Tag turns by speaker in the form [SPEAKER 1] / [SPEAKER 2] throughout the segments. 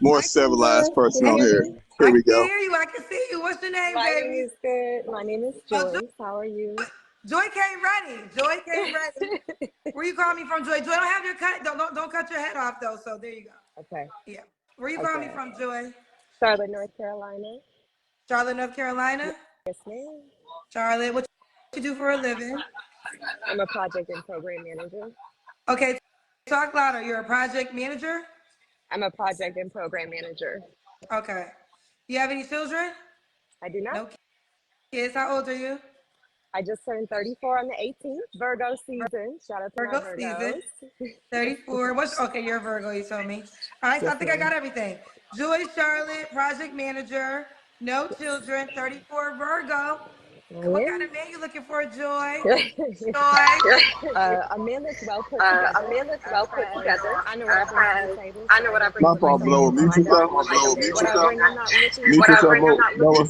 [SPEAKER 1] more
[SPEAKER 2] Hi,
[SPEAKER 1] civilized
[SPEAKER 2] Kendra.
[SPEAKER 1] person
[SPEAKER 2] Can you
[SPEAKER 1] on
[SPEAKER 2] hear
[SPEAKER 1] here.
[SPEAKER 2] me?
[SPEAKER 1] Here
[SPEAKER 3] I
[SPEAKER 1] we
[SPEAKER 3] can
[SPEAKER 1] go.
[SPEAKER 3] hear you. I can see you. What's your name,
[SPEAKER 2] My name
[SPEAKER 3] baby?
[SPEAKER 2] is good. My name is
[SPEAKER 3] Oh,
[SPEAKER 2] Joyce. How are you?
[SPEAKER 3] Joy came ready. Joy came ready. Where you calling me from, Joy? Joy, don't have your cut. Don't cut your head off though. So there you go.
[SPEAKER 2] Okay.
[SPEAKER 3] Yeah. Where you calling me
[SPEAKER 2] Okay.
[SPEAKER 3] from, Joy?
[SPEAKER 2] Charlotte, North Carolina.
[SPEAKER 3] Charlotte, North Carolina.
[SPEAKER 2] Yes, ma'am.
[SPEAKER 3] Charlotte, what you do for a living?
[SPEAKER 2] I'm a project and program manager.
[SPEAKER 3] Okay, talk louder. You're a project manager.
[SPEAKER 2] I'm a project and program manager.
[SPEAKER 3] Okay. You have any children?
[SPEAKER 2] I do not.
[SPEAKER 3] No kids. How old are you?
[SPEAKER 2] I just turned 34 on the 18th. Virgo season. Shout out to my
[SPEAKER 3] Virgo
[SPEAKER 2] Virgos.
[SPEAKER 3] season. 34. What's okay? You're a Virgo. You told me. All right. So I
[SPEAKER 2] Yes,
[SPEAKER 3] think I
[SPEAKER 2] ma'am.
[SPEAKER 3] got everything. Joy Charlotte, project manager. No children. 34 Virgo. What kind
[SPEAKER 2] I
[SPEAKER 3] of man you looking for, Joy?
[SPEAKER 2] am.
[SPEAKER 3] Joy.
[SPEAKER 2] A man that's well put together. As I know what I bring to the table, so I
[SPEAKER 1] My
[SPEAKER 2] definitely would like
[SPEAKER 1] fault,
[SPEAKER 2] a man
[SPEAKER 1] Blower.
[SPEAKER 2] who's
[SPEAKER 1] Mute
[SPEAKER 2] like a
[SPEAKER 1] yourself.
[SPEAKER 2] man. What I bring, I'm not looking
[SPEAKER 1] Mute
[SPEAKER 2] for.
[SPEAKER 1] yourself, Noah.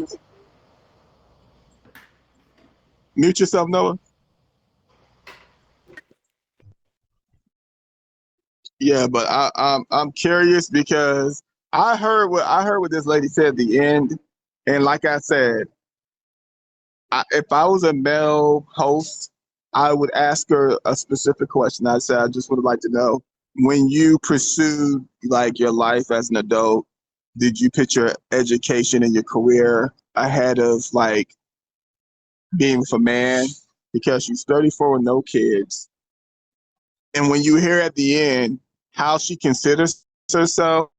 [SPEAKER 1] Mute yourself, Noah. Yeah, but I'm curious because I heard what this lady said at the end, and like I said, if I was a male host, I would ask her a specific question. I said I just would like to know when you pursued like your life as an adult, did you put your education and your career ahead of like being with a man? Because she's 34 with no kids, and when you hear at the end how she considers herself,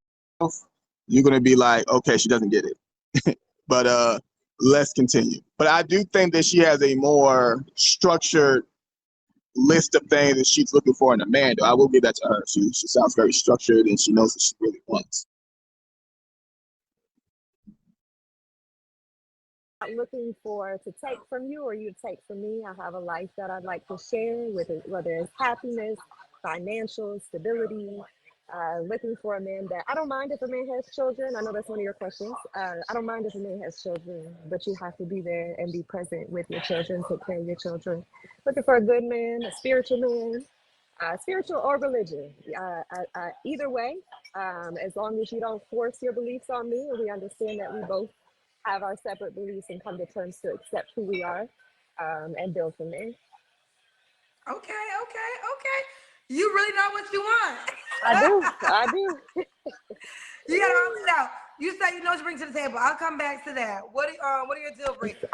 [SPEAKER 1] you're gonna be like, okay, she doesn't get it. But let's continue. But I do think that she has a more structured list of things that she's looking for in a man. Though I will give that to her. She sounds very structured and she knows what she really wants.
[SPEAKER 2] Not looking for to take from you or you take from me. I have a life that I'd like to share with it, whether it's happiness, financial stability. Looking for a man that I don't mind if a man has children. I know that's one of your questions. I don't mind if a man has children, but you have to be there and be present with your children, take care of your children. Looking for a good man, a spiritual man, spiritual or religion. Either way, as long as you don't force your beliefs on me, and we understand that we both have our separate beliefs and come to terms to accept who we are, and build from there.
[SPEAKER 3] Okay. You really know what you want.
[SPEAKER 2] I do. I do.
[SPEAKER 3] You gotta roll it out. You say you know what you bring to the table. I'll come back to that. What are your deal breakers?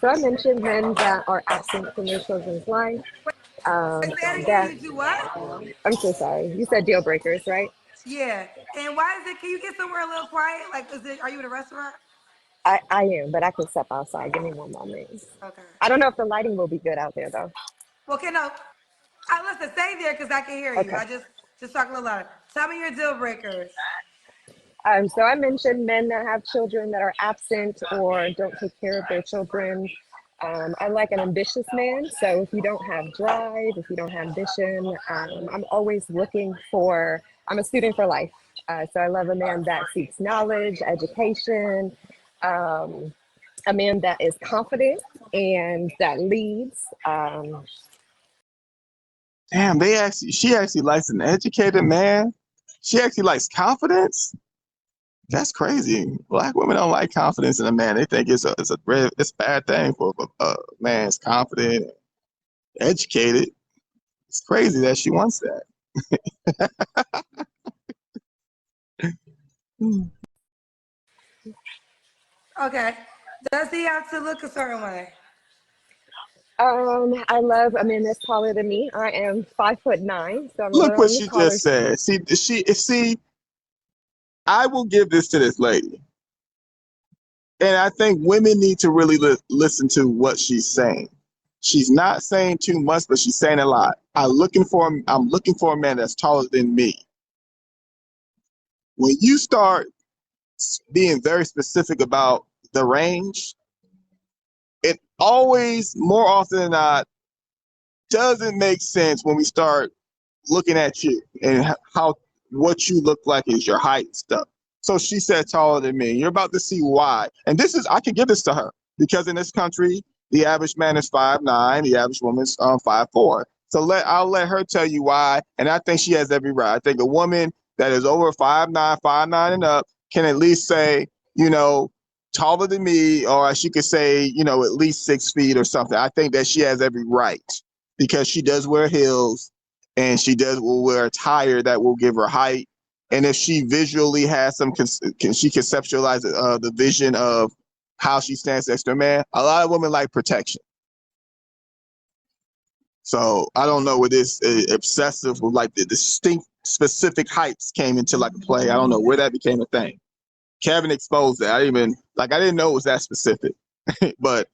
[SPEAKER 2] So I mentioned men that are absent from their children's life.
[SPEAKER 3] Say that again.
[SPEAKER 2] That
[SPEAKER 3] You do what?
[SPEAKER 2] I'm so sorry. You said deal breakers, right?
[SPEAKER 3] Yeah. And why is it? Can you get somewhere a little quiet? Like, is it? Are you in a restaurant?
[SPEAKER 2] I am, but I can step outside. Give me one moment.
[SPEAKER 3] Okay.
[SPEAKER 2] I don't know if the lighting will be good out there though.
[SPEAKER 3] Well, okay, no. I listen. Stay there because I can hear you.
[SPEAKER 2] Okay.
[SPEAKER 3] I just talk a little louder. Tell me your deal breakers.
[SPEAKER 2] So I mentioned men that have children that are absent or don't take care of their children. I like an ambitious man. So if you don't have drive, if you don't have ambition, I'm always looking for, I'm a student for life. So I love a man that seeks knowledge, education, a man that is confident and that leads.
[SPEAKER 1] Damn, she actually likes an educated man. She actually likes confidence. That's crazy. Black women don't like confidence in a man. They think it's a bad thing for a man's confident, educated. It's crazy that she wants that.
[SPEAKER 3] Okay. Does he have to look a certain way?
[SPEAKER 2] I love a man that's taller than me. I am 5'9", so I'm a
[SPEAKER 1] Look
[SPEAKER 2] little
[SPEAKER 1] what
[SPEAKER 2] on the
[SPEAKER 1] she
[SPEAKER 2] taller.
[SPEAKER 1] just said. See. I will give this to this lady, and I think women need to really listen to what she's saying. She's not saying too much, but she's saying a lot. I'm looking for a man that's taller than me. When you start being very specific about the range, it always, more often than not, doesn't make sense when we start looking at you and how what you look like is your height and stuff. So she said taller than me. You're about to see why. And I can give this to her because in this country, the average man is 5'9", the average woman's 5'4". So I'll let her tell you why. And I think she has every right. I think a woman that is over 5'9", 5'9" and up can at least say, you know, taller than me, or she could say, you know, at least 6 feet or something. I think that she has every right because she does wear heels and will wear attire that will give her height. And if she visually has some, can she conceptualize the vision of how she stands next to a man? A lot of women like protection. So I don't know where this obsessive with like the distinct specific heights came into like a play. I don't know where that became a thing. Kevin exposed that. I didn't know it was that specific. But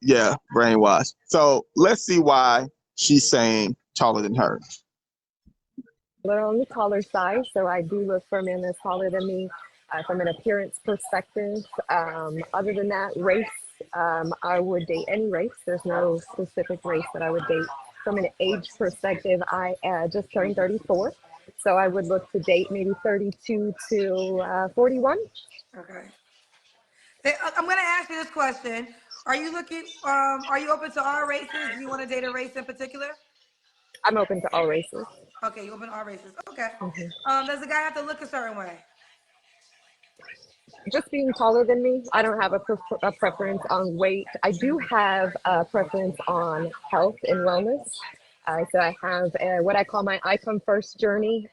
[SPEAKER 1] yeah, brainwashed. So let's see why she's saying taller than her.
[SPEAKER 2] They're on the taller side, so I do look for a man that's taller than me from an appearance perspective. Other than that, race, I would date any race. There's no specific race that I would date. From an age perspective, I just turned 34, so I would look to date maybe 32 to 41.
[SPEAKER 3] Okay. I'm going to ask you this question. Are you open to all races? Do you want to date a race in particular?
[SPEAKER 2] I'm open to all races.
[SPEAKER 3] Okay, you open to all races. Okay.
[SPEAKER 2] Mm-hmm.
[SPEAKER 3] Does the guy have to look a certain way?
[SPEAKER 2] Just being taller than me, I don't have a preference on weight. I do have a preference on health and wellness. So I have what I call my I Come First journey.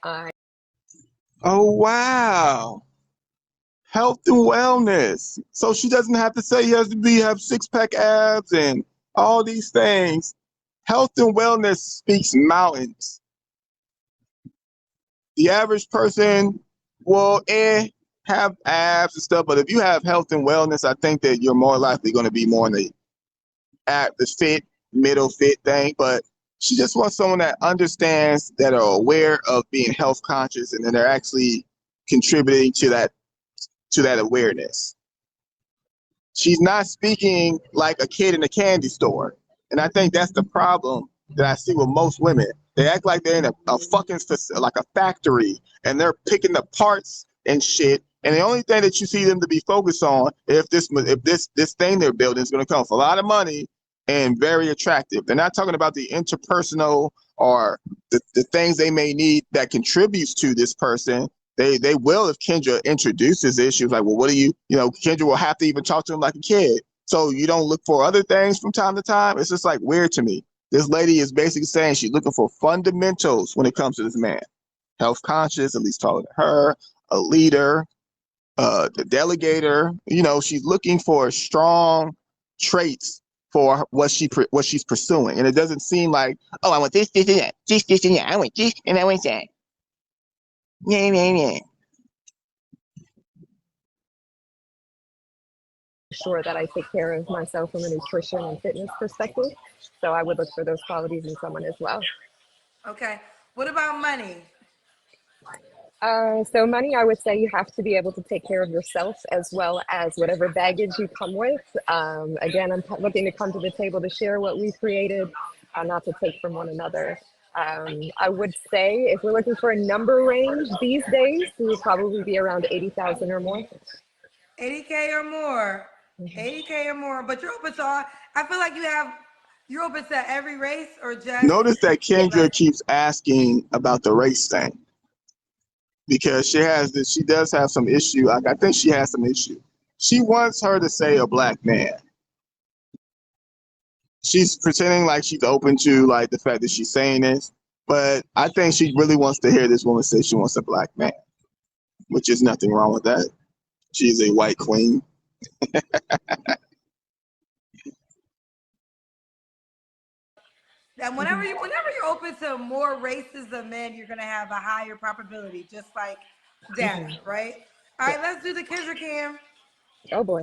[SPEAKER 1] Oh, wow. Health and wellness. So she doesn't have to say he has to have 6-pack abs and all these things. Health and wellness speaks mountains. The average person will have abs and stuff, but if you have health and wellness, I think that you're more likely going to be more in the fit, middle fit thing. But she just wants someone that understands, that are aware of being health conscious, and then they're actually contributing to that awareness. She's not speaking like a kid in a candy store. And I think that's the problem that I see with most women. They act like they're in a fucking like a factory, and they're picking the parts and shit. And the only thing that you see them to be focused on, if this thing they're building is going to come for a lot of money and very attractive. They're not talking about the interpersonal or the things they may need that contributes to this person. They will if Kendra introduces it. She was like, well, what do you know, Kendra will have to even talk to him like a kid. So you don't look for other things from time to time. It's just like weird to me. This lady is basically saying she's looking for fundamentals when it comes to this man. Health conscious, at least taller than her, a leader, the delegator. You know, she's looking for strong traits for what she's pursuing. And it doesn't seem like, oh, I want this, and that, this, and that. I want this, and I want that. Yeah.
[SPEAKER 2] Sure that I take care of myself from a nutrition and fitness perspective. So I would look for those qualities in someone as well.
[SPEAKER 3] Okay. What about money?
[SPEAKER 2] So money, I would say you have to be able to take care of yourself as well as whatever baggage you come with. Again, I'm looking to come to the table to share what we've created, not to take from one another. I would say if we're looking for a number range these days, we would probably be around 80,000 or more.
[SPEAKER 3] 80K or more. 80K or more. But you're open to all. I feel like you're open to every race, or just.
[SPEAKER 1] Notice that Kendra keeps asking about the race thing, because she does have some issue. Like, I think she has some issue. She wants her to say a black man. She's pretending like she's open to like the fact that she's saying this, but I think she really wants to hear this woman say she wants a black man, which is nothing wrong with that. She's a white queen.
[SPEAKER 3] And whenever you're open to more races of men, you're gonna have a higher probability, just like data, right? All right, let's do the Kendra Cam.
[SPEAKER 2] Oh boy.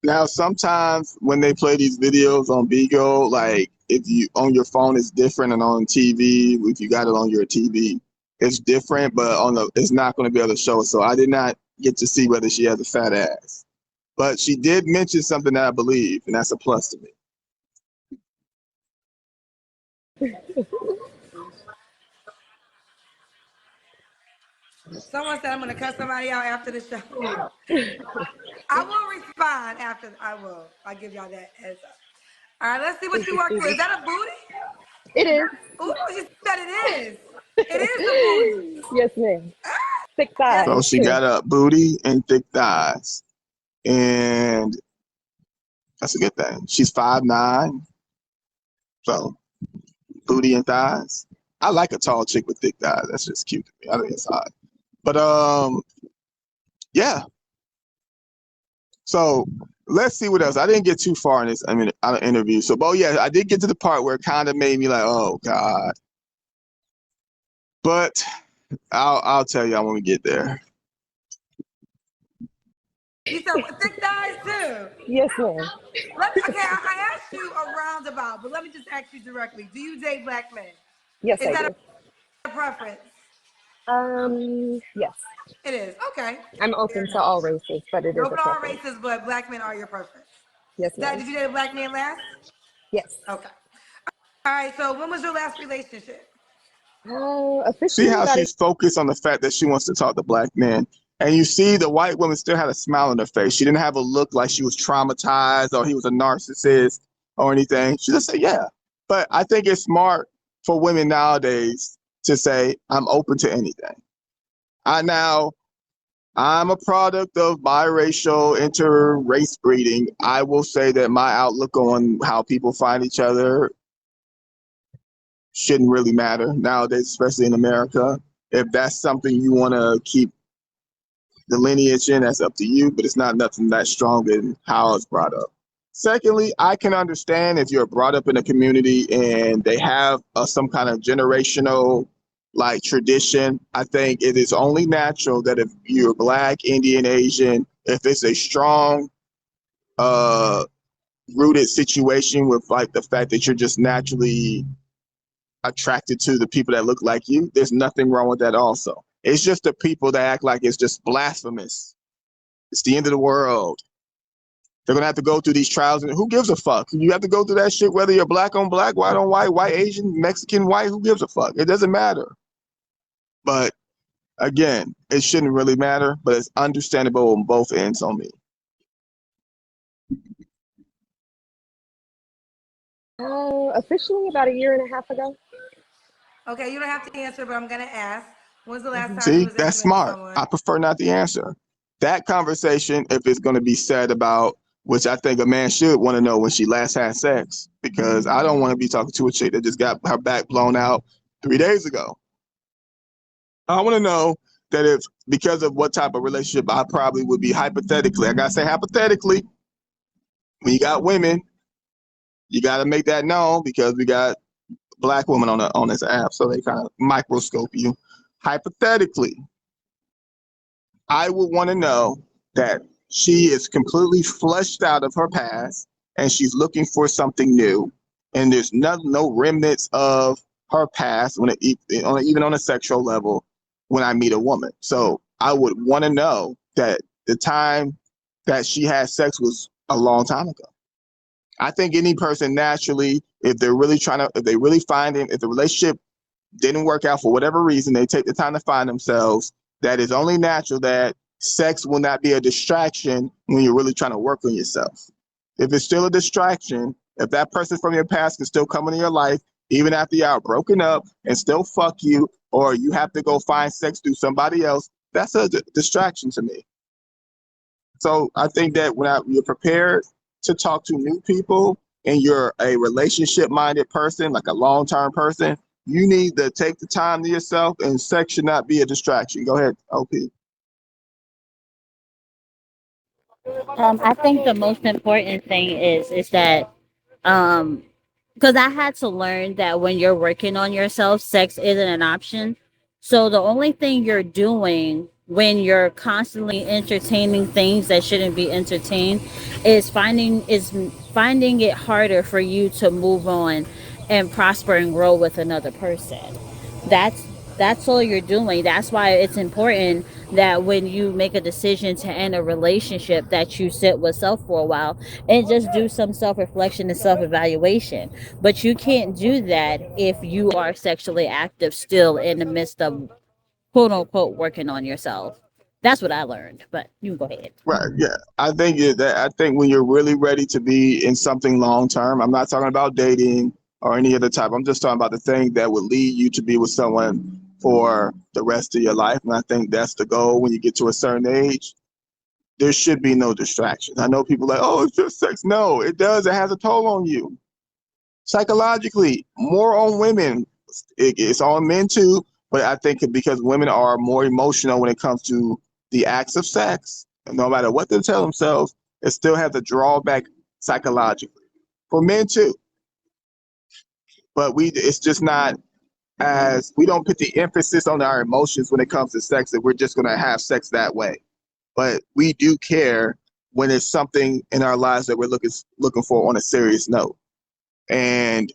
[SPEAKER 1] Now, sometimes when they play these videos on Bigo, like if you on your phone it's different, and on TV, if you got it on your TV, it's different, but it's not going to be able to show it. So I did not get to see whether she has a fat ass, but she did mention something that I believe, and that's a plus to me.
[SPEAKER 3] Someone said I'm going to cut somebody out after the show. I will respond after. I'll give y'all that heads up. All right, let's see what you work for. Is that a booty?
[SPEAKER 2] It is.
[SPEAKER 3] Ooh, she said it is. It is the booty.
[SPEAKER 2] Yes, ma'am. Thick
[SPEAKER 3] Yes.
[SPEAKER 1] So
[SPEAKER 2] thighs
[SPEAKER 1] she
[SPEAKER 2] too.
[SPEAKER 1] got a booty and thick thighs, and that's a good thing. She's 5'9", so booty and thighs. I like a tall chick with thick thighs. That's just cute to me. I think it's hot. But yeah. So let's see what else. I didn't get too far in this. I mean, interview. So, but yeah, I did get to the part where it kind of made me like, oh god. But I'll tell y'all when we get there.
[SPEAKER 3] You said with thick thighs too.
[SPEAKER 2] Yes, ma'am.
[SPEAKER 3] Okay, I asked you a roundabout, but let me just ask you directly. Do you date black men?
[SPEAKER 2] Yes,
[SPEAKER 3] Is
[SPEAKER 2] I
[SPEAKER 3] that
[SPEAKER 2] do.
[SPEAKER 3] a preference?
[SPEAKER 2] Yes.
[SPEAKER 3] It is. Okay.
[SPEAKER 2] I'm
[SPEAKER 3] Fair
[SPEAKER 2] open to
[SPEAKER 3] enough.
[SPEAKER 2] all races, but it
[SPEAKER 3] You're
[SPEAKER 2] is a
[SPEAKER 3] open to all
[SPEAKER 2] preference.
[SPEAKER 3] races, but black men are your preference.
[SPEAKER 2] Yes, ma'am.
[SPEAKER 3] Did you date a black man last?
[SPEAKER 2] Yes.
[SPEAKER 3] Okay. All right. So when was your last relationship?
[SPEAKER 1] See
[SPEAKER 2] Officially
[SPEAKER 1] how
[SPEAKER 2] about
[SPEAKER 1] she's
[SPEAKER 2] a
[SPEAKER 1] focused on the fact that she wants to talk to black men. And you see the white woman still had a smile on her face. She didn't have a look like she was traumatized or he was a narcissist or anything. She just said, yeah. But I think it's smart for women nowadays to say, I'm open to anything. I'm a product of biracial inter-race breeding. I will say that my outlook on how people find each other shouldn't really matter nowadays, especially in America. If that's something you want to keep the lineage in, that's up to you, but it's not nothing that strong in how it's brought up. Secondly, I can understand if you're brought up in a community and they have some kind of generational like tradition. I think it is only natural that if you're Black, Indian, Asian, if it's a strong uh rooted situation with like the fact that you're just naturally attracted to the people that look like you, there's nothing wrong with that also. It's just the people that act like it's just blasphemous. It's the end of the world. They're gonna have to go through these trials, and who gives a fuck? You have to go through that shit whether you're black on black, white on white, white Asian, Mexican white. Who gives a fuck? It doesn't matter. But again, it shouldn't really matter. But it's understandable on both ends on me.
[SPEAKER 2] officially about a year and a half ago.
[SPEAKER 3] Okay, you don't have to answer, but I'm gonna ask. When's the last time you
[SPEAKER 1] See,
[SPEAKER 3] was
[SPEAKER 1] that's
[SPEAKER 3] intimate with
[SPEAKER 1] smart.
[SPEAKER 3] someone?
[SPEAKER 1] I prefer not the answer. That conversation, if it's going to be said about, which I think a man should want to know when she last had sex, because I don't want to be talking to a chick that just got her back blown out 3 days ago. I want to know that if, because of what type of relationship I probably would be hypothetically, I got to say hypothetically, when you got women, you got to make that known because we got black women on this app, so they kind of microscope you. Hypothetically, I would want to know that she is completely flushed out of her past and she's looking for something new, and there's no remnants of her past even on a sexual level when I meet a woman. So I would want to know that the time that she had sex was a long time ago. I think any person naturally, if they're really if they really find him, if the relationship didn't work out for whatever reason, they take the time to find themselves. That is only natural that sex will not be a distraction when you're really trying to work on yourself. If it's still a distraction, if that person from your past can still come into your life, even after you're broken up and still fuck you, or you have to go find sex through somebody else, that's a distraction to me. So I think that when you're prepared to talk to new people and you're a relationship minded person, like a long term person, you need to take the time to yourself, and sex should not be a distraction. Go ahead, OP.
[SPEAKER 4] I think the most important thing is that um because I had to learn that when you're working on yourself, sex isn't an option. So the only thing you're doing when you're constantly entertaining things that shouldn't be entertained is finding it harder for you to move on and prosper and grow with another person. That's that's all you're doing. That's why it's important that when you make a decision to end a relationship that you sit with self for a while and just do some self-reflection and self-evaluation. But you can't do that if you are sexually active still in the midst of quote unquote working on yourself. That's what I learned. But you can go ahead.
[SPEAKER 1] Right. Yeah. I think when you're really ready to be in something long term, I'm not talking about dating or any other type. I'm just talking about the thing that would lead you to be with someone for the rest of your life. And I think that's the goal when you get to a certain age. There should be no distractions. I know people are like, oh, it's just sex. No, it does. It has a toll on you. Psychologically, more on women. It's on men too, but I think because women are more emotional when it comes to the acts of sex, and no matter what they tell themselves, it still has a drawback psychologically. For men too. But it's just not as we don't put the emphasis on our emotions when it comes to sex that we're just gonna have sex that way. But we do care when it's something in our lives that we're looking for on a serious note. And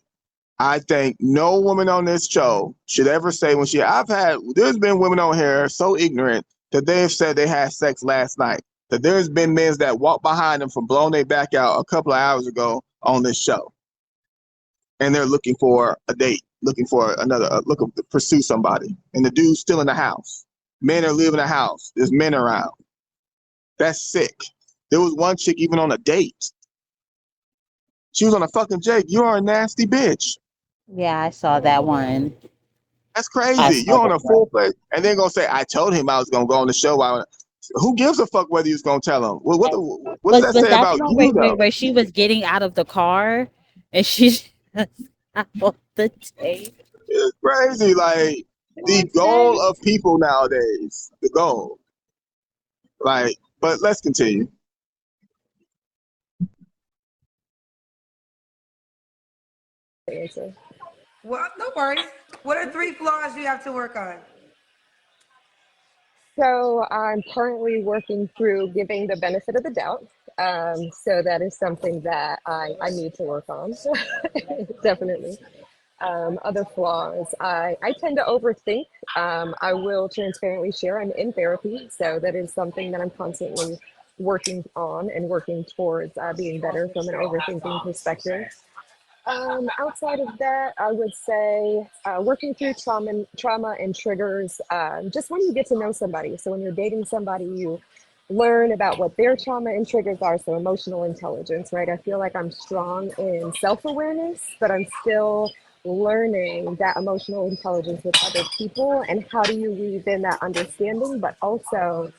[SPEAKER 1] I think no woman on this show should ever say there's been women on here so ignorant that they've said they had sex last night. That there's been men that walked behind them from blowing their back out a couple of hours ago on this show. And they're looking for a date, looking to pursue somebody. And the dude's still in the house. Men are leaving the house. There's men around. That's sick. There was one chick even on a date. She was on a fucking Jake. You're a nasty bitch.
[SPEAKER 4] Yeah, I saw that one.
[SPEAKER 1] That's
[SPEAKER 4] I
[SPEAKER 1] crazy.
[SPEAKER 4] saw
[SPEAKER 1] You're on
[SPEAKER 4] that
[SPEAKER 1] a
[SPEAKER 4] one.
[SPEAKER 1] full play. And then gonna say, I told him I was gonna go on the show. Who gives a fuck whether he's gonna tell him? Well, what does that
[SPEAKER 4] Was
[SPEAKER 1] say
[SPEAKER 4] that the
[SPEAKER 1] about
[SPEAKER 4] one
[SPEAKER 1] you though?
[SPEAKER 4] where she was getting out of the car and she just out of the tape?
[SPEAKER 1] It's crazy. Like the goal of people nowadays. The goal. Like, but let's continue.
[SPEAKER 2] Answer.
[SPEAKER 3] Well, no worries. What are 3 flaws you have to work on?
[SPEAKER 2] So I'm currently working through giving the benefit of the doubt. So that is something that I need to work on. Definitely. Other flaws. I tend to overthink. I will transparently share I'm in therapy. So that is something that I'm constantly working on and working towards being better from an overthinking perspective. Outside of that, I would say working through trauma and triggers. Just when you get to know somebody, so when you're dating somebody, you learn about what their trauma and triggers are. So emotional intelligence, right? I feel like I'm strong in self-awareness, but I'm still learning that emotional intelligence with other people, and how do you weave in that understanding, but also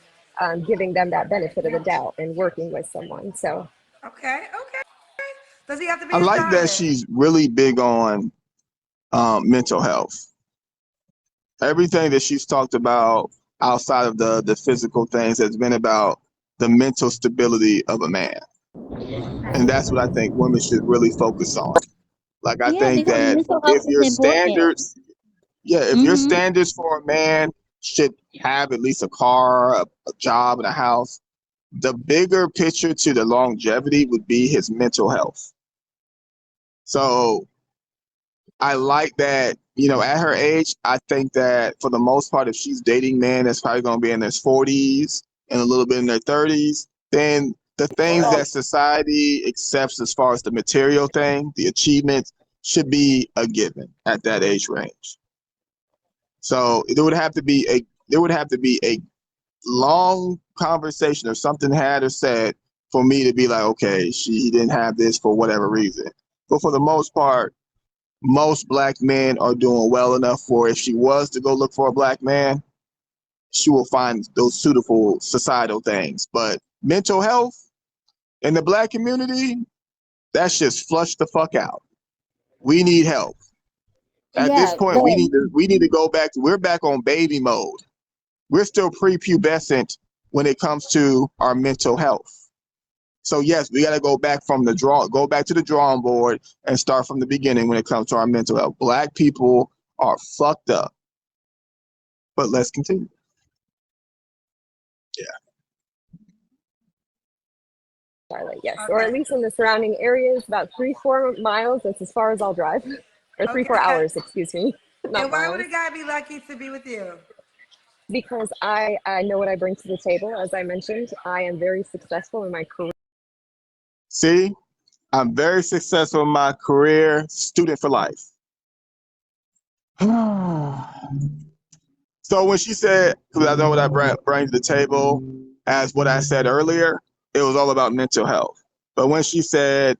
[SPEAKER 2] giving them that benefit of the doubt and working with someone. So
[SPEAKER 3] Okay, okay. Does he have to
[SPEAKER 1] I
[SPEAKER 3] be a
[SPEAKER 1] like that
[SPEAKER 3] stylist?
[SPEAKER 1] she's really big on mental health. Everything that she's talked about outside of the physical things has been about the mental stability of a man. And that's what I think women should really focus on. Like I
[SPEAKER 4] Yeah,
[SPEAKER 1] think
[SPEAKER 4] because
[SPEAKER 1] that
[SPEAKER 4] mental
[SPEAKER 1] if
[SPEAKER 4] health is
[SPEAKER 1] your
[SPEAKER 4] important.
[SPEAKER 1] standards, yeah, if your
[SPEAKER 4] Mm-hmm.
[SPEAKER 1] standards for a man should have at least a car, a job, and a house, the bigger picture to the longevity would be his mental health. So I like that, at her age, I think that for the most part, if she's dating men that's probably going to be in their 40s and a little bit in their 30s, then the things that society accepts as far as the material thing, the achievements, should be a given at that age range. So there would have to be a long conversation or something had or said for me to be like, okay, she didn't have this for whatever reason. But for the most part, most black men are doing well enough for if she was to go look for a black man, she will find those suitable societal things. But mental health in the black community, that's just flushed the fuck out. We need help. At this
[SPEAKER 4] Yeah,
[SPEAKER 1] point,
[SPEAKER 4] but
[SPEAKER 1] we need to go back to we're back on baby mode. We're still prepubescent when it comes to our mental health. So yes, we got to go back to the drawing board and start from the beginning when it comes to our mental health. Black people are fucked up. But let's continue. Yeah.
[SPEAKER 2] Charlotte, yes, or
[SPEAKER 3] Okay.
[SPEAKER 2] at least in the surrounding areas, about 3-4 miles. That's as far as I'll drive, or three four
[SPEAKER 3] Okay.
[SPEAKER 2] hours, excuse me, not
[SPEAKER 3] And why would
[SPEAKER 2] miles.
[SPEAKER 3] a guy be lucky to be with you?
[SPEAKER 2] Because I know what I bring to the table. As I mentioned, I am very successful in my career.
[SPEAKER 1] See, I'm very successful in my career, student for life. So when she said, because I know what I bring to the table, as what I said earlier, it was all about mental health. But when she said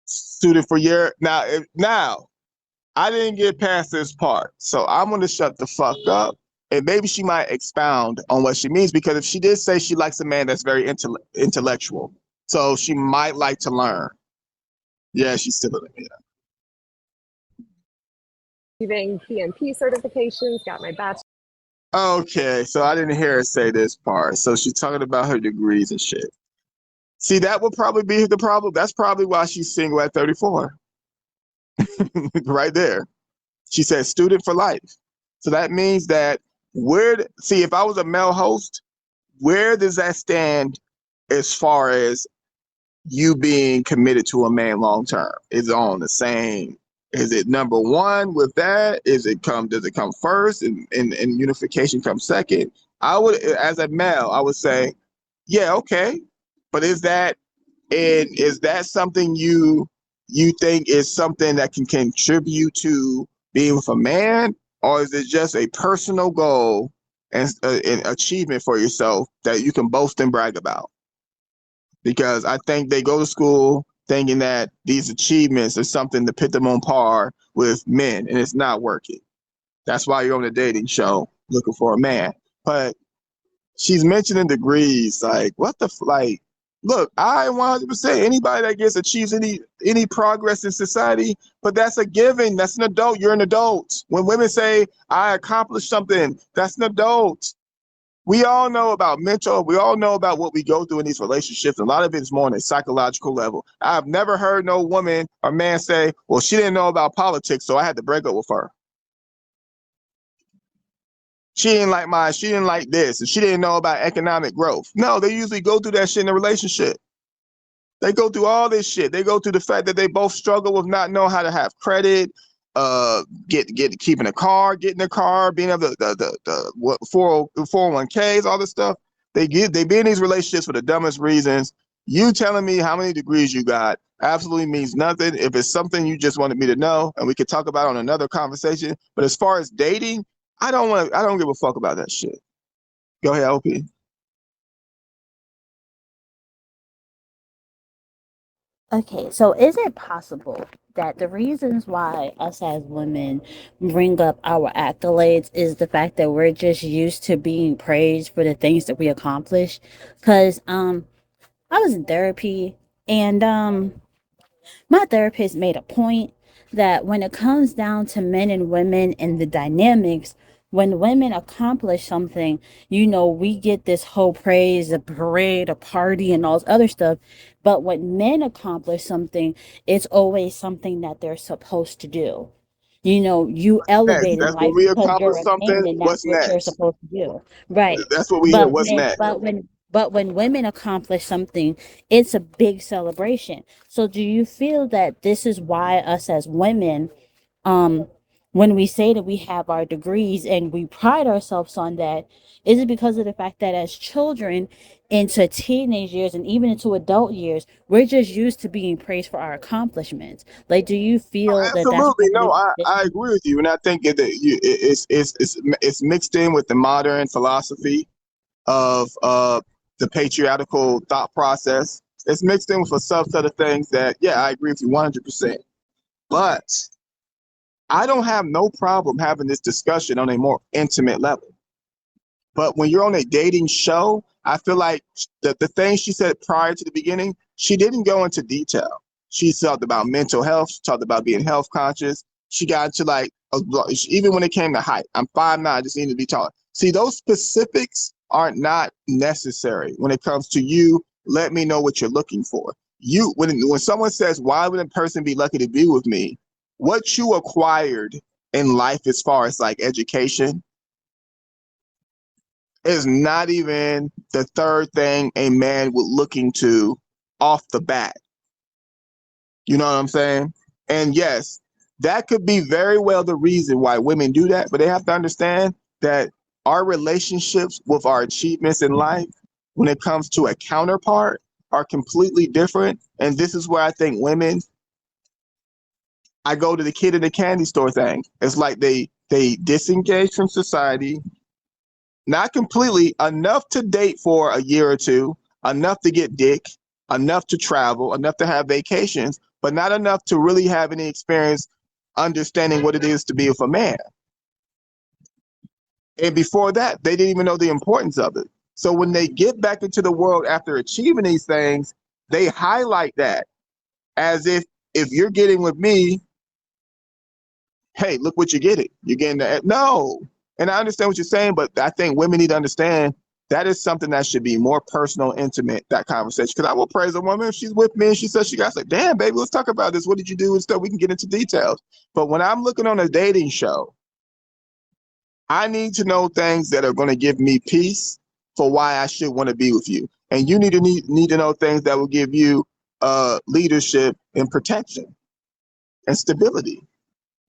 [SPEAKER 1] student for year, now I didn't get past this part, so I'm gonna shut the fuck up. And maybe she might expound on what she means, because if she did say she likes a man that's very intellectual, so she might like to learn. Yeah, she's still in it.
[SPEAKER 2] Achieving PMP certifications, got my bachelor's.
[SPEAKER 1] Okay, so I didn't hear her say this part. So she's talking about her degrees and shit. See, that would probably be the problem. That's probably why she's single at 34. Right there. She said student for life. So that means that see, if I was a male host, where does that stand as far as you being committed to a man long term? Is it on the same? Is it number one with that? Does it come first and unification come second? I would, as a male, I would say, yeah, okay. But is that something you think is something that can contribute to being with a man, or is it just a personal goal and an achievement for yourself that you can boast and brag about? Because I think they go to school thinking that these achievements are something to put them on par with men, and it's not working. That's why you're on a dating show looking for a man. But she's mentioning degrees. Like, what the like? Look, I 100% anybody that achieves any progress in society, but that's a given. That's an adult. You're an adult. When women say I accomplished something, that's an adult. We all know about mental. We all know about what we go through in these relationships. A lot of it is more on a psychological level. I've never heard no woman or man say, "Well, she didn't know about politics, so I had to break up with her. She didn't like mine. She didn't like this, and she didn't know about economic growth." No, they usually go through that shit in a relationship. They go through all this shit. They go through the fact that they both struggle with not knowing how to have credit, keeping a car, getting a car, being able to the what 401ks, all this stuff. They be in these relationships for the dumbest reasons. You telling me how many degrees you got absolutely means nothing. If it's something you just wanted me to know, and we could talk about on another conversation. But as far as dating, I don't give a fuck about that shit. Go ahead, OP.
[SPEAKER 4] Okay, so is it possible that the reasons why us as women bring up our accolades is the fact that we're just used to being praised for the things that we accomplish? Because I was in therapy, and my therapist made a point that when it comes down to men and women and the dynamics, when women accomplish something, we get this whole praise, a parade, a party, and all this other stuff. But when men accomplish something, it's always something that they're supposed to do. You
[SPEAKER 1] Next,
[SPEAKER 4] elevate in
[SPEAKER 1] that's when
[SPEAKER 4] life
[SPEAKER 1] we
[SPEAKER 4] because
[SPEAKER 1] accomplish
[SPEAKER 4] you're a man
[SPEAKER 1] something.
[SPEAKER 4] and that's
[SPEAKER 1] What's
[SPEAKER 4] what you're
[SPEAKER 1] next?
[SPEAKER 4] supposed to do. Right.
[SPEAKER 1] That's what we hear.
[SPEAKER 4] But
[SPEAKER 1] What's
[SPEAKER 4] when
[SPEAKER 1] next?
[SPEAKER 4] but when women accomplish something, it's a big celebration. So do you feel that this is why us as women, um when we say that we have our degrees and we pride ourselves on that, is it because of the fact that as children into teenage years and even into adult years, we're just used to being praised for our accomplishments? Like, do you feel that that's
[SPEAKER 1] Absolutely. No,
[SPEAKER 4] probably
[SPEAKER 1] I agree with you, and I think it's mixed in with the modern philosophy of the patriarchal thought process. It's mixed in with a subset of things that, yeah, I agree with you 100%. But I don't have no problem having this discussion on a more intimate level. But when you're on a dating show, I feel like the things she said prior to the beginning, she didn't go into detail. She talked about mental health, she talked about being health conscious. She got into even when it came to height, I'm 5'9", I just need to be taller. See, those specifics are not necessary when it comes to you. Let me know what you're looking for. When someone says, why would a person be lucky to be with me? What you acquired in life as far as like education is not even the third thing a man would look into off the bat. You know what I'm saying? And yes, that could be very well the reason why women do that, but they have to understand that our relationships with our achievements in life, when it comes to a counterpart, are completely different. And this is where I think women, I go to the kid in the candy store thing. It's like they disengage from society, not completely, enough to date for a year or two, enough to get dick, enough to travel, enough to have vacations, but not enough to really have any experience understanding what it is to be with a man. And before that, they didn't even know the importance of it. So when they get back into the world after achieving these things, they highlight that as if you're getting with me, hey, look what you're getting. You're getting that. No. And I understand what you're saying, but I think women need to understand that is something that should be more personal, intimate, that conversation. Because I will praise a woman if she's with me and she says she got like, damn, baby, let's talk about this. What did you do and stuff? We can get into details. But when I'm looking on a dating show, I need to know things that are going to give me peace for why I should want to be with you. And you need to know things that will give you leadership and protection and stability.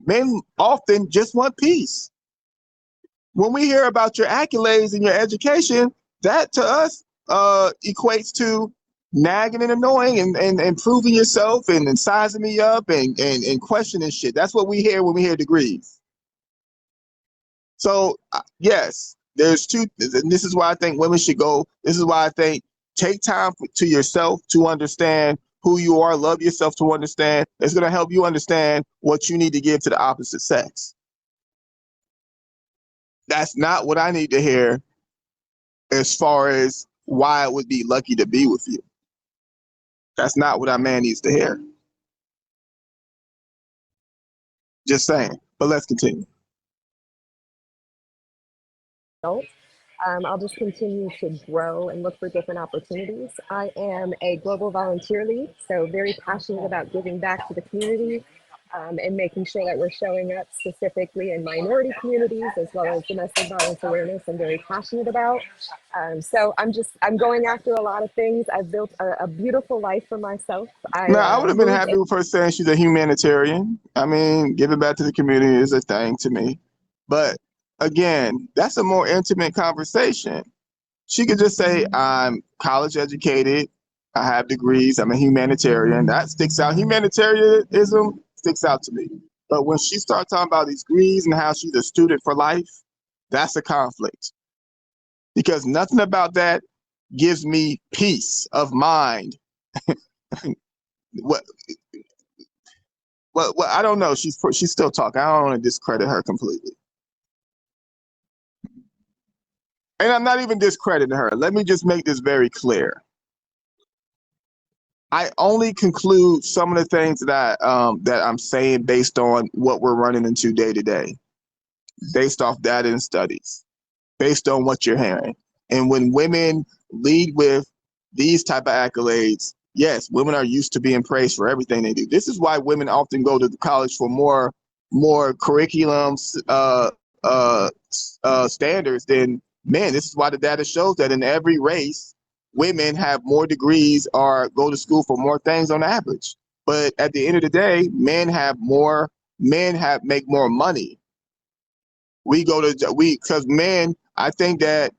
[SPEAKER 1] Men often just want peace. When we hear about your accolades and your education, that to us equates to nagging and annoying and improving yourself and sizing me up and questioning shit. That's what we hear when we hear degrees. So yes, there's two, and this is why I think women should go. This is why I think take time to yourself to understand who you are, love yourself to understand. It's going to help you understand what you need to give to the opposite sex. That's not what I need to hear as far as why I would be lucky to be with you. That's not what a man needs to hear. Just saying. But let's continue.
[SPEAKER 2] Adult. I'll just continue to grow and look for different opportunities. I am a global volunteer lead, so very passionate about giving back to the community and making sure that we're showing up specifically in minority communities as well as domestic violence awareness. I'm very passionate about. So I'm going after a lot of things. I've built a beautiful life for myself. I
[SPEAKER 1] Now, I would have been
[SPEAKER 2] moved.
[SPEAKER 1] happy with her saying she's a humanitarian. I mean, giving back to the community is a thing to me. But again, that's a more intimate conversation. She could just say, I'm college educated, I have degrees, I'm a humanitarian. That sticks out. Humanitarianism sticks out to me. But when she starts talking about these degrees and how she's a student for life, that's a conflict. Because nothing about that gives me peace of mind. What I don't know. She's still talking. I don't want to discredit her completely. And I'm not even discrediting her. Let me just make this very clear. I only conclude some of the things that I'm saying based on what we're running into day to day, based off data and studies, based on what you're hearing. And when women lead with these type of accolades, yes, women are used to being praised for everything they do. This is why women often go to college for more curriculums, standards than men. This is why the data shows that in every race, women have more degrees or go to school for more things on average. But at the end of the day, men have make more money. Because men, I think that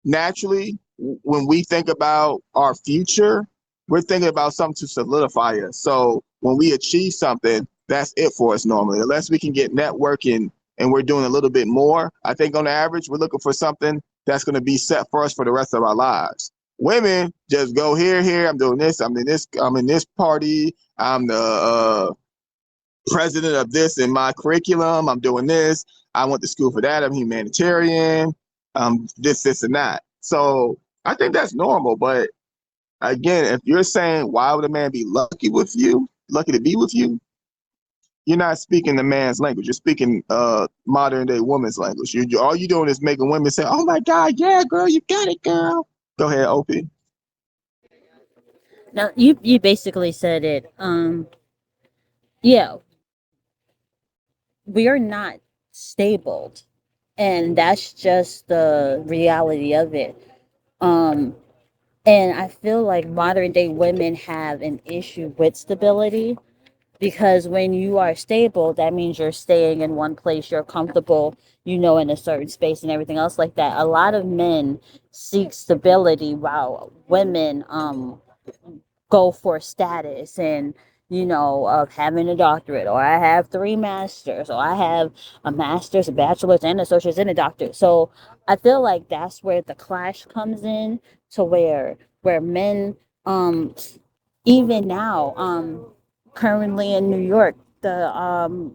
[SPEAKER 1] naturally, when we think about our future, we're thinking about something to solidify us. So when we achieve something, that's it for us normally. Unless we can get networking and we're doing a little bit more, I think on average, we're looking for something that's going to be set for us for the rest of our lives. Women just go here. I'm doing this. I'm in this party. I'm the president of this in my curriculum. I'm doing this. I went to school for that. I'm humanitarian. This, and that. So I think that's normal. But again, if you're saying why would a man be lucky to be with you, you're not speaking the man's language. You're speaking modern day woman's language. All you're doing is making women say, "Oh my God, yeah, girl, you got it, girl." Go ahead, Opie.
[SPEAKER 4] Now you basically said it. Yeah, we are not stable, and that's just the reality of it. Um, and I feel like modern day women have an issue with stability because when you are stable, that means you're staying in one place, you're comfortable, in a certain space and everything else like that. A lot of men seek stability while women go for status and of having a doctorate, or I have three masters, or I have a master's, a bachelor's, and associate's, and a doctorate. So I feel like that's where the clash comes in, to where men, even now, currently in New York, the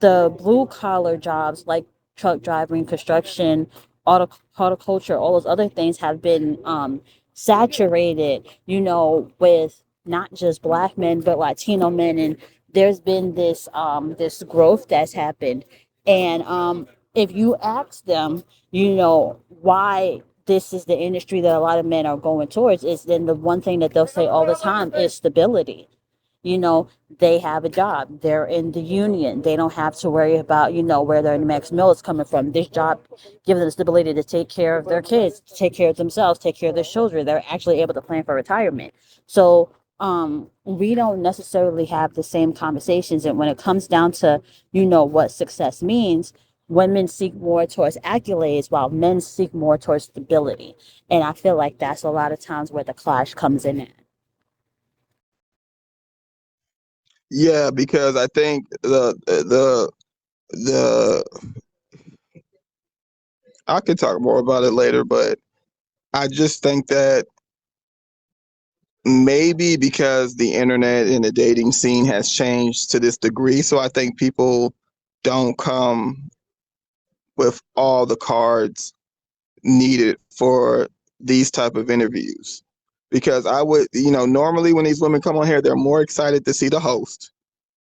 [SPEAKER 4] the blue collar jobs like truck driving, construction, horticulture, all those other things have been saturated, with not just black men but Latino men, and there's been this growth that's happened. And if you ask them, why this is the industry that a lot of men are going towards, is then the one thing that they'll say all the time is stability. you know they have a job, they're in the union, they don't have to worry about where their next meal is coming from. This job gives them the stability to take care of their kids, take care of themselves, take care of their children. They're actually able to plan for retirement. So we don't necessarily have the same conversations, and when it comes down to what success means, women seek more towards accolades while men seek more towards stability. And I feel like that's a lot of times where the clash comes in at.
[SPEAKER 1] Yeah, because I think the I could talk more about it later, but I just think that maybe because the internet and the dating scene has changed to this degree, so I think people don't come with all the cards needed for these type of interviews. Because I would, normally when these women come on here, they're more excited to see the host.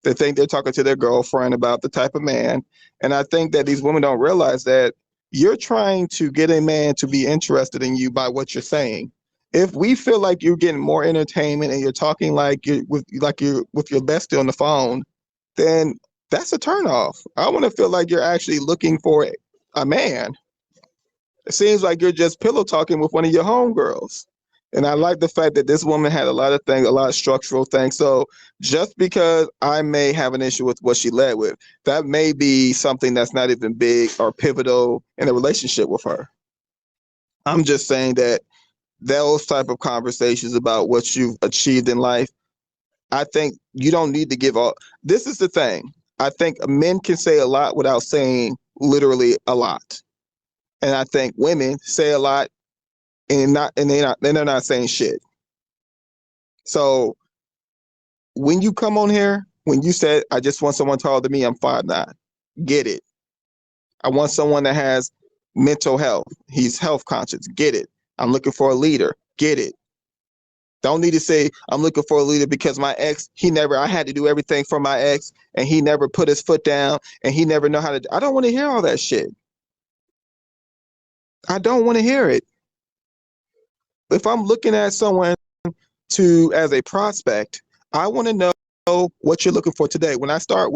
[SPEAKER 1] They think they're talking to their girlfriend about the type of man. And I think that these women don't realize that you're trying to get a man to be interested in you by what you're saying. If we feel like you're getting more entertainment and you're talking like you're with your bestie on the phone, then that's a turnoff. I want to feel like you're actually looking for a man. It seems like you're just pillow talking with one of your homegirls. And I like the fact that this woman had a lot of things, a lot of structural things. So just because I may have an issue with what she led with, that may be something that's not even big or pivotal in a relationship with her. I'm just saying that those type of conversations about what you've achieved in life, I think you don't need to give all. This is the thing. I think men can say a lot without saying literally a lot. And I think women say a lot and they're not saying shit. So when you come on here, when you said I just want someone taller than me, I'm 5'9", get it. I want someone that has mental health. He's health conscious. Get it. I'm looking for a leader. Get it. Don't need to say I'm looking for a leader because my ex, I had to do everything for my ex and he never put his foot down and he never know how to. I don't want to hear all that shit. I don't want to hear it. If I'm looking at someone as a prospect, I want to know what you're looking for today. When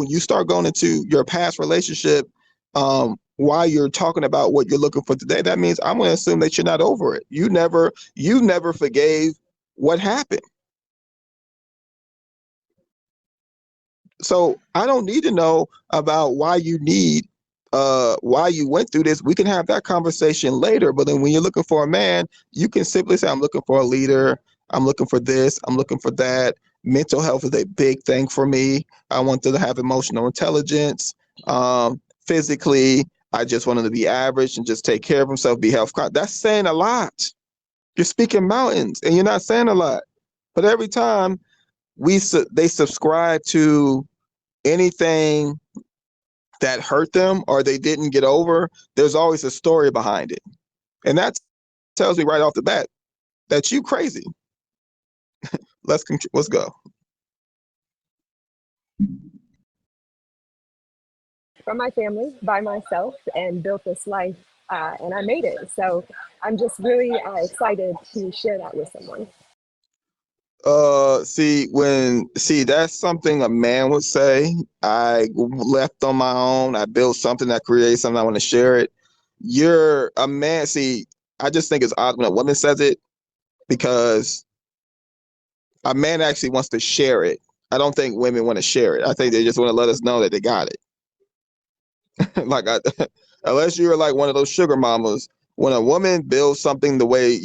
[SPEAKER 1] you start going into your past relationship, while you're talking about what you're looking for today, that means I'm going to assume that you're not over it. You never forgave what happened. So I don't need to know about why you went through this. We can have that conversation later. But then when you're looking for a man, you can simply say, I'm looking for a leader. I'm looking for this. I'm looking for that. Mental health is a big thing for me. I want them to have emotional intelligence. Physically, I just want them to be average and just take care of himself, be health. That's saying a lot. You're speaking mountains and you're not saying a lot. But every time they subscribe to anything that hurt them or they didn't get over, there's always a story behind it. And that tells me right off the bat that you crazy. Let's go.
[SPEAKER 2] From my family, by myself, and built this life, and I made it. So I'm just really excited to share that with someone.
[SPEAKER 1] That's something a man would say. I left on my own. I built something that creates something. I want to share it. You're a man. See, I just think it's odd when a woman says it because a man actually wants to share it. I don't think women want to share it. I think they just want to let us know that they got it. Unless you're like one of those sugar mamas, when a woman builds something the way,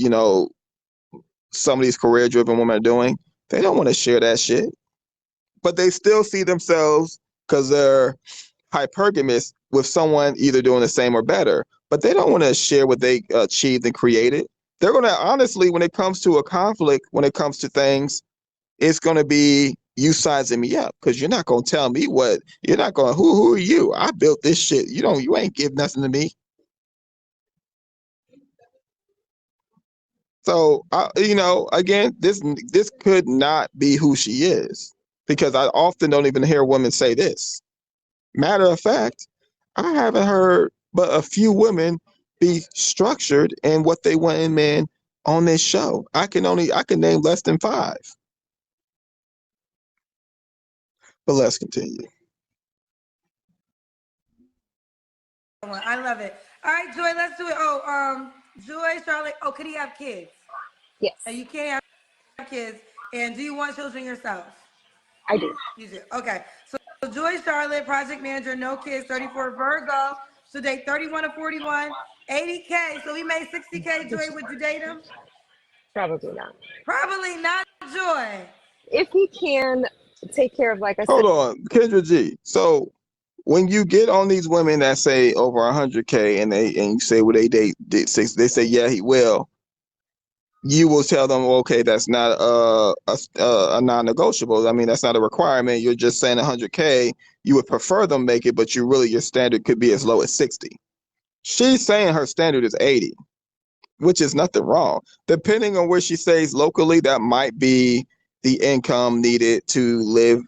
[SPEAKER 1] some of these career driven women are doing, they don't want to share that shit. But they still see themselves because they're hypergamous with someone either doing the same or better. But they don't want to share what they achieved and created. They're going to honestly, when it comes to a conflict, when it comes to things, it's going to be you sizing me up, because you're not gonna tell me what you're not gonna who are you? I built this shit. You ain't give nothing to me. So again, this could not be who she is, because I often don't even hear women say this. Matter of fact, I haven't heard but a few women be structured in what they want in men on this show. I can name less than 5. But let's continue.
[SPEAKER 3] I love it. All right, Joy, let's do it. Oh, Joy, Charlotte. Oh, could he have kids?
[SPEAKER 2] Yes,
[SPEAKER 3] And you can't have kids. And do you want children yourself?
[SPEAKER 2] I do.
[SPEAKER 3] You do. Okay. So Joy, Charlotte, project manager, no kids, 34, Virgo. So date 31 to 41, 80K. So he made 60K. Joy, would you date him?
[SPEAKER 2] Probably not.
[SPEAKER 3] Probably not, Joy.
[SPEAKER 2] If he can take care of, like I said.
[SPEAKER 1] Hold on, Kendra G. So when you get on these women that say over 100K and you say, well, they date 6, they say, yeah, he will. You will tell them, okay, that's not a non-negotiable. I mean, that's not a requirement. You're just saying 100K. You would prefer them make it, but your standard could be as low as 60. She's saying her standard is 80, which is nothing wrong. Depending on where she stays locally, that might be the income needed to live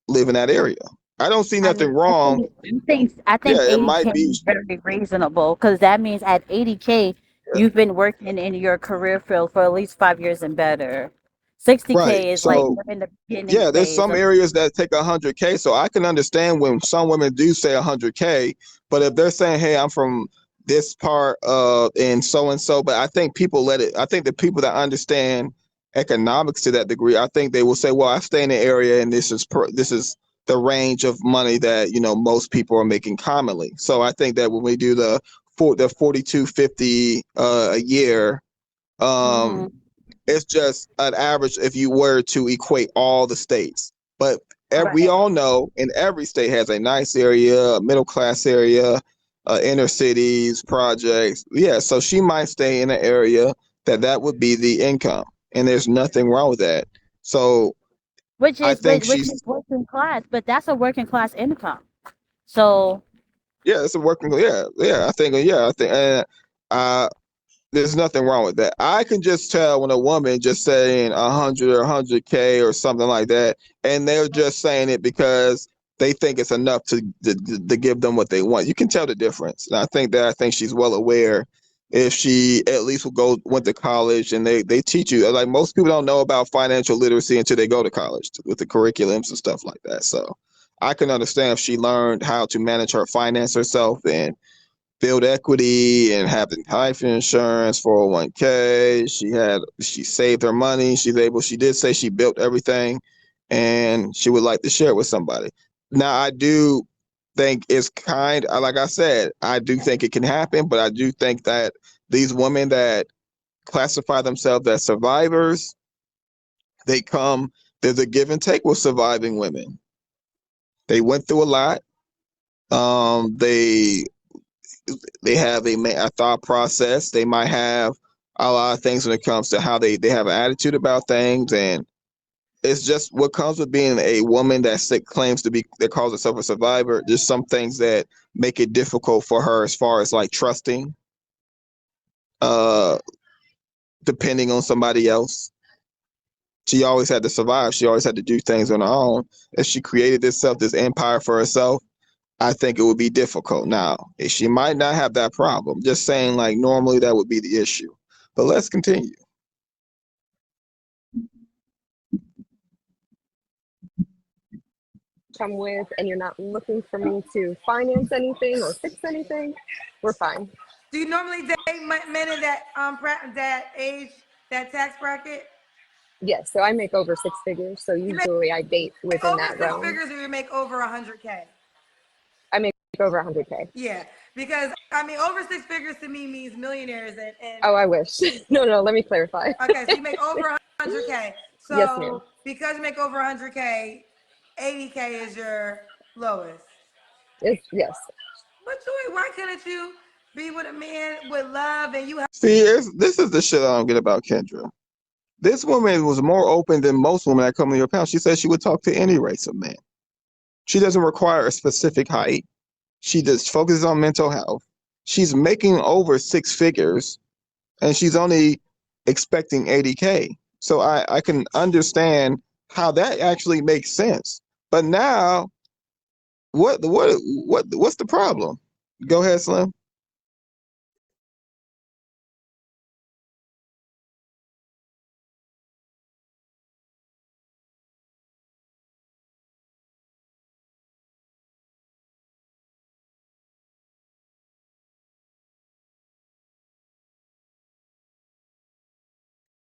[SPEAKER 1] in that area. I don't see
[SPEAKER 4] I
[SPEAKER 1] nothing
[SPEAKER 4] mean,
[SPEAKER 1] wrong.
[SPEAKER 4] I think
[SPEAKER 1] Yeah, it might
[SPEAKER 4] 80K
[SPEAKER 1] be.
[SPEAKER 4] is very reasonable because that means at 80K you've been working in your career field for at least 5 years and better.
[SPEAKER 1] Right.
[SPEAKER 4] 60K is like
[SPEAKER 1] So
[SPEAKER 4] you're in the beginning
[SPEAKER 1] yeah, there's
[SPEAKER 4] phase
[SPEAKER 1] some
[SPEAKER 4] of.
[SPEAKER 1] areas that take 100K. So I can understand when some women do say 100K, but if they're saying, hey, I'm from this part of and so, but I think I think the people that understand economics to that degree, I think they will say, well, I stay in the area and this is the range of money that, most people are making commonly. So I think that when we do the 4250 a year, um,
[SPEAKER 4] Mhm.
[SPEAKER 1] it's just an average if you were to equate all the states. But we
[SPEAKER 4] Right.
[SPEAKER 1] all know in every state has a nice area, a middle class area, inner cities, projects. Yeah, so she might stay in an area that would be the income, and there's nothing wrong with that. So I think
[SPEAKER 4] Which is
[SPEAKER 1] she's
[SPEAKER 4] working class, but that's a working class income. So
[SPEAKER 1] yeah, it's a working I think uh there's nothing wrong with that. I can just tell when a woman just saying 100 or 100K or something like that, and they're just saying it because they think it's enough to give them what they want. You can tell the difference. And I think she's well aware. If she at least went to college and they teach you, like most people don't know about financial literacy until they go to college with the curriculums and stuff like that. So I can understand if she learned how to manage her finance herself and build equity and having life insurance, 401K. She saved her money. She did say she built everything and she would like to share it with somebody. Now, I do think it's like I said, I do think it can happen, but I do think that these women that classify themselves as survivors, there's a give and take with surviving women. They went through a lot. They have a thought process. They might have a lot of things when it comes to how they have an attitude about things, and it's just what comes with being a woman that calls herself a survivor. Just some things that make it difficult for her as far as like trusting, uh, depending on somebody else. She always had to survive. She always had to do things on her own. As she created this empire for herself, I think it would be difficult. Now, she might not have that problem. Just saying, like, normally that would be the issue. But let's continue.
[SPEAKER 2] Come with, and you're not looking for me to finance anything or fix anything, we're fine.
[SPEAKER 3] Do you normally date men in that age, that tax bracket?
[SPEAKER 2] Yes, so I make over 6 figures, so
[SPEAKER 3] You make
[SPEAKER 2] usually I date within
[SPEAKER 3] over
[SPEAKER 2] that
[SPEAKER 3] six
[SPEAKER 2] realm.
[SPEAKER 3] figures, or you make over 100K?
[SPEAKER 2] I make over 100K.
[SPEAKER 3] Yeah, because I mean, over 6 figures to me means millionaires, and
[SPEAKER 2] Oh, I wish. No, let me clarify.
[SPEAKER 3] okay, so you make over 100K.
[SPEAKER 2] Yes, ma'am.
[SPEAKER 3] So because you make over 100K, 80K is your lowest.
[SPEAKER 2] Yes.
[SPEAKER 3] But Joy, why couldn't you be with a man with love and you have
[SPEAKER 1] See, this is the shit I don't get about Kendra. This woman was more open than most women that come to your panel. She said she would talk to any race of men. She doesn't require a specific height. She just focuses on mental health. She's making over six figures, and she's only expecting 80K. So I can understand how that actually makes sense. But now, what's the problem? Go ahead, Slim.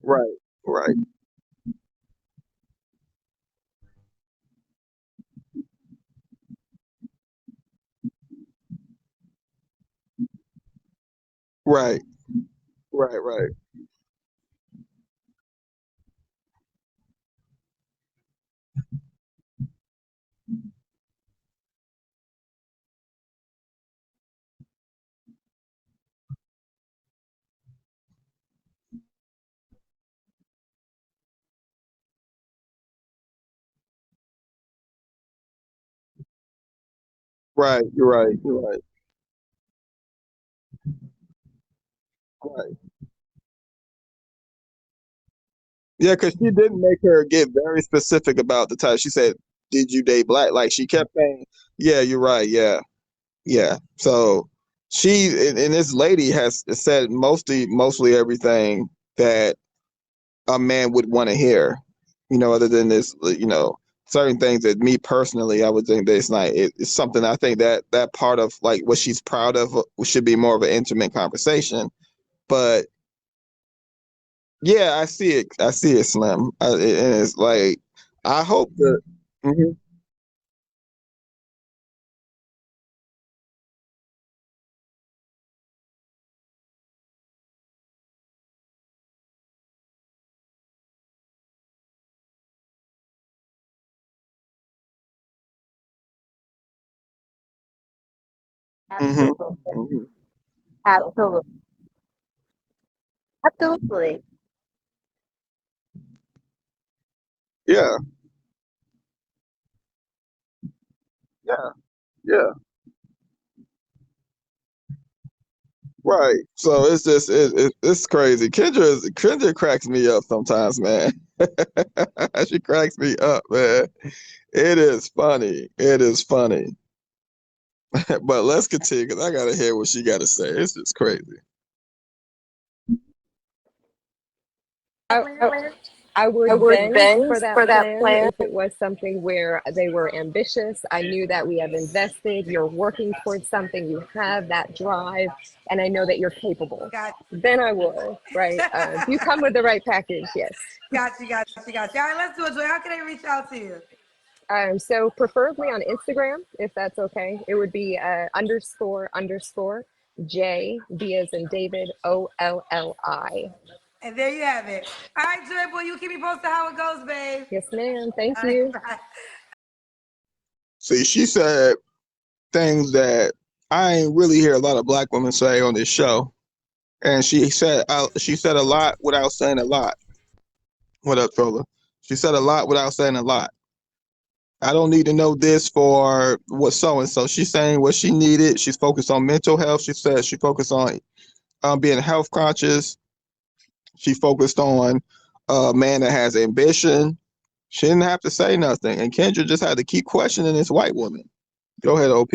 [SPEAKER 1] Right, right, right, right, right, right. You're right. You're right. Right. Yeah, because she didn't make her get very specific about the type. She said, "Did you date black?" Like she kept saying, "Yeah, you're right. Yeah, yeah." So and this lady has said mostly everything that a man would want to hear. Other than this, certain things that me personally, I would think that it's something I think that part of like what she's proud of should be more of an intimate conversation. But yeah, I see it. I see it, Slim. And it's like I hope that. Mhm, mhm,
[SPEAKER 4] Absolutely.
[SPEAKER 1] mhm.
[SPEAKER 4] Absolutely. Absolutely.
[SPEAKER 1] Yeah, yeah, yeah. Right. So it's just it's crazy. Kendra cracks me up sometimes, man. She cracks me up, man. It is funny. It is funny. But let's continue because I gotta hear what she got to say. It's just crazy.
[SPEAKER 2] I, I, I would bend for that plan if it was something where they were ambitious. I knew that we have invested, you're working towards something, you have that drive, and I know that you're capable.
[SPEAKER 3] Got
[SPEAKER 2] Then I would, right? If you come with the right package, yes.
[SPEAKER 3] got you. All right, let's do it, Joy. How can I reach out to you?
[SPEAKER 2] So preferably on Instagram, if that's okay. It would be __, J, D as in David, OLLI.
[SPEAKER 3] And there you have it. All right, Joy, boy, you keep me posted how it goes, babe.
[SPEAKER 2] Yes, ma'am. Thank
[SPEAKER 3] All right,
[SPEAKER 2] you.
[SPEAKER 3] bye.
[SPEAKER 1] See, she said things that I ain't really hear a lot of black women say on this show, and she said a lot without saying a lot. What up, Troller? She said a lot without saying a lot. I don't need to know this for what so and so. She's saying what she needed. She's focused on mental health. She said she focused on being health conscious. She focused on a man that has ambition. She didn't have to say nothing. And Kendra just had to keep questioning this white woman. Go ahead, OP.